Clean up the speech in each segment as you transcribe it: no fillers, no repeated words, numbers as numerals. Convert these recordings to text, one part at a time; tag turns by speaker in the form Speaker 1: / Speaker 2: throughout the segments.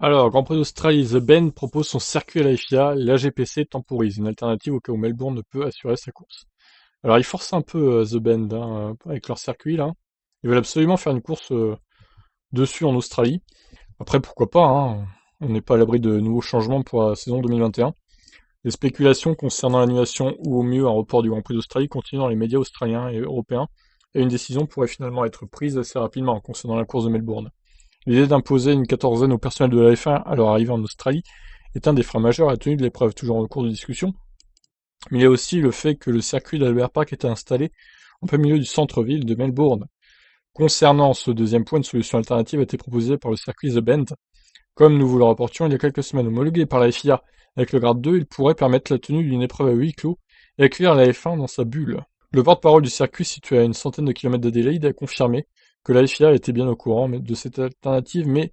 Speaker 1: Alors, Grand Prix d'Australie, The Bend propose son circuit à la FIA, l'AGPC temporise, une alternative au cas où Melbourne ne peut assurer sa course. Alors, ils forcent un peu The Bend avec leur circuit là. Ils veulent absolument faire une course dessus en Australie. Après, pourquoi pas, hein. On n'est pas à l'abri de nouveaux changements pour la saison 2021. Les spéculations concernant l'annulation ou au mieux un report du Grand Prix d'Australie continuent dans les médias australiens et européens, et une décision pourrait finalement être prise assez rapidement concernant la course de Melbourne. L'idée d'imposer une quatorzaine au personnel de la F1 à leur arrivée en Australie est un des freins majeurs à la tenue de l'épreuve, toujours en cours de discussion. Mais il y a aussi le fait que le circuit d'Albert Park était installé en plein milieu du centre-ville de Melbourne. Concernant ce deuxième point, une solution alternative a été proposée par le circuit The Bend. Comme nous vous le rapportions il y a quelques semaines, homologué par la FIA avec le grade 2, il pourrait permettre la tenue d'une épreuve à huis clos et accueillir la F1 dans sa bulle. Le porte-parole du circuit, situé à une centaine de kilomètres d'Adélaïde, a confirmé que la FIA était bien au courant de cette alternative, mais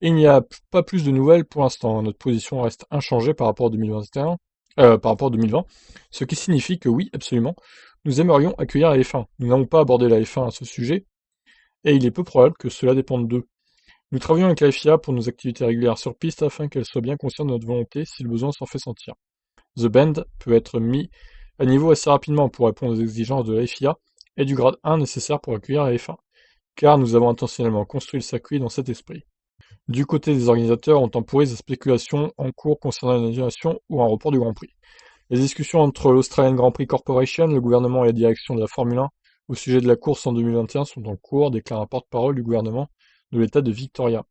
Speaker 1: il n'y a pas plus de nouvelles pour l'instant. Notre position reste inchangée par rapport à 2021, par rapport à 2020, ce qui signifie que oui, absolument, nous aimerions accueillir la F1. Nous n'avons pas abordé la F1 à ce sujet, et il est peu probable que cela dépende d'eux. Nous travaillons avec la FIA pour nos activités régulières sur piste afin qu'elle soit bien consciente de notre volonté si le besoin s'en fait sentir. The Bend peut être mis à niveau assez rapidement pour répondre aux exigences de la FIA et du grade 1 nécessaire pour accueillir la F1, car nous avons intentionnellement construit le circuit dans cet esprit. Du côté des organisateurs, on temporise les spéculations en cours concernant une annulation ou un report du Grand Prix. Les discussions entre l'Australian Grand Prix Corporation, le gouvernement et la direction de la Formule 1 au sujet de la course en 2021 sont en cours, déclare un porte-parole du gouvernement de l'État de Victoria.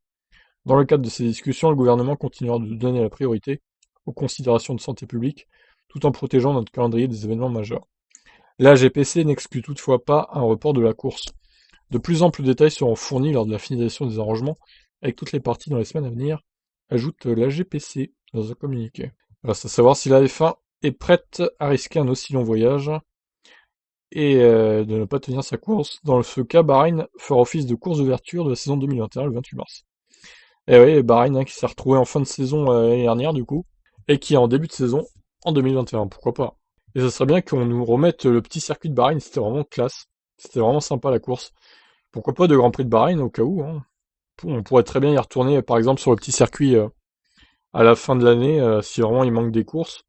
Speaker 1: Dans le cadre de ces discussions, le gouvernement continuera de donner la priorité aux considérations de santé publique, tout en protégeant notre calendrier des événements majeurs. La GPC n'exclut toutefois pas un report de la course. De plus amples détails seront fournis lors de la finalisation des arrangements avec toutes les parties dans les semaines à venir, ajoute la GPC dans un communiqué. Reste à savoir si la F1 est prête à risquer un aussi long voyage et de ne pas tenir sa course. Dans ce cas, Bahreïn fera office de course d'ouverture de la saison 2021 le 28 mars. Et oui, Bahreïn qui s'est retrouvé en fin de saison l'année dernière du coup, et qui est en début de saison en 2021, pourquoi pas. Et ça serait bien qu'on nous remette le petit circuit de Bahreïn, c'était vraiment classe. C'était vraiment sympa la course. Pourquoi pas de Grand Prix de Bahreïn au cas où, hein. On pourrait très bien y retourner par exemple sur le petit circuit à la fin de l'année si vraiment il manque des courses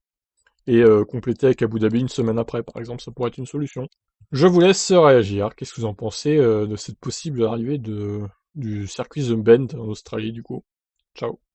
Speaker 1: et compléter avec Abu Dhabi une semaine après par exemple, ça pourrait être une solution. Je vous laisse réagir. Qu'est-ce que vous en pensez de cette possible arrivée du circuit The Bend en Australie du coup? Ciao.